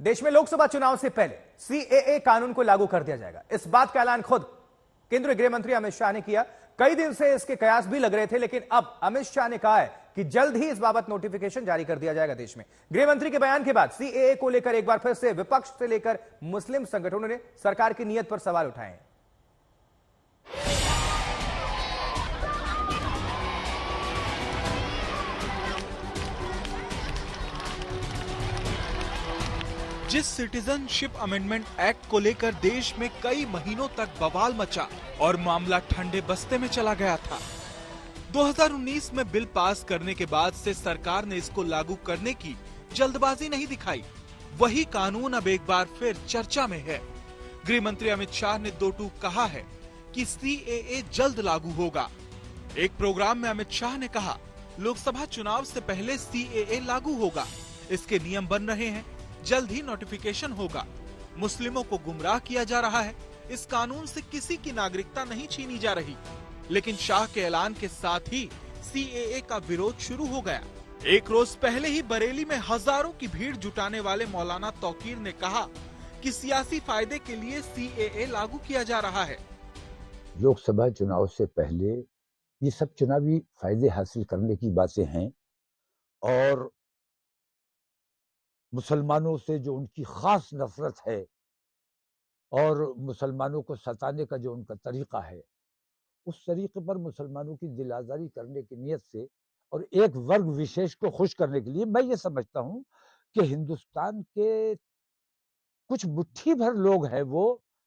देश में लोकसभा चुनाव से पहले सीएए कानून को लागू कर दिया जाएगा। इस बात का ऐलान खुद केंद्रीय गृह मंत्री अमित शाह ने किया। कई दिन से इसके कयास भी लग रहे थे, लेकिन अब अमित शाह ने कहा है कि जल्द ही इस बाबत नोटिफिकेशन जारी कर दिया जाएगा देश में। गृह मंत्री के बयान के बाद सीएए को लेकर एक बार फिर से विपक्ष से लेकर मुस्लिम संगठनों ने सरकार की नीयत पर सवाल उठाए हैं। जिस सिटीजनशिप अमेंडमेंट एक्ट को लेकर देश में कई महीनों तक बवाल मचा और मामला ठंडे बस्ते में चला गया था, 2019 में बिल पास करने के बाद से सरकार ने इसको लागू करने की जल्दबाजी नहीं दिखाई। वही कानून अब एक बार फिर चर्चा में है। गृह मंत्री अमित शाह ने दो टूक कहा है कि सीएए जल्द लागू होगा। एक प्रोग्राम में अमित शाह ने कहा, लोकसभा चुनाव से पहले सीएए लागू होगा, इसके नियम बन रहे हैं, जल्द ही नोटिफिकेशन होगा। मुस्लिमों को गुमराह किया जा रहा है, इस कानून से किसी की नागरिकता नहीं छीनी जा रही। लेकिन शाह के ऐलान के साथ ही सीएए का विरोध शुरू हो गया। एक रोज पहले ही बरेली में हजारों की भीड़ जुटाने वाले मौलाना तौकीर ने कहा कि सियासी फायदे के लिए सीएए लागू किया जा रहा है। लोकसभा चुनाव से पहले ये सब चुनावी फायदे हासिल करने की बातें हैं और मुसलमानों से जो उनकी खास नफरत है और मुसलमानों को सताने का जो उनका तरीका है, उस तरीके पर मुसलमानों की दिल आजारी करने की नीयत से और एक वर्ग विशेष को खुश करने के लिए मैं ये समझता हूं कि हिंदुस्तान के कुछ मुट्ठी भर लोग हैं वो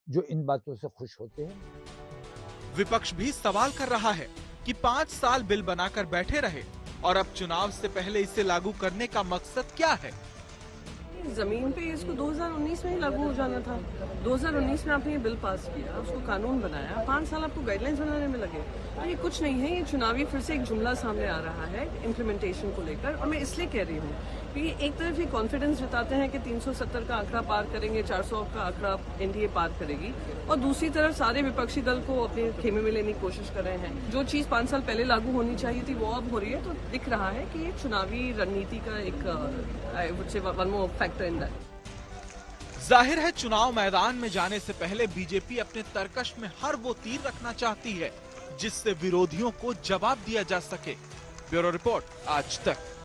जो इन बातों से खुश होते हैं। विपक्ष भी सवाल कर रहा है कि 5 साल बिल बनाकर बैठे रहे और अब चुनाव से पहले इसे लागू करने का मकसद क्या है। जमीन पे इसको 2019 में ही लागू हो जाना था। 2019 में आपने ये बिल पास किया, उसको कानून बनाया, 5 साल आपको गाइडलाइंस बनाने में लगे। तो ये कुछ नहीं है, ये चुनावी फिर से एक जुमला सामने आ रहा है इम्प्लीमेंटेशन को लेकर। और मैं इसलिए कह रही हूँ कि एक तरफ ये कॉन्फिडेंस जताते हैं कि 370 का आंकड़ा पार करेंगे, 400 का आंकड़ा एनडीए पार करेगी, और दूसरी तरफ सारे विपक्षी दल को अपने खेमे में लेने की कोशिश कर रहे हैं। जो चीज 5 साल पहले लागू होनी चाहिए थी वो अब हो रही है। तो दिख रहा है कि ये चुनावी रणनीति का एक one more factor in that. जाहिर है चुनाव मैदान में जाने से पहले बीजेपी अपने तरकश में हर वो तीर रखना चाहती है जिससे विरोधियों को जवाब दिया जा सके। ब्यूरो रिपोर्ट, आज तक।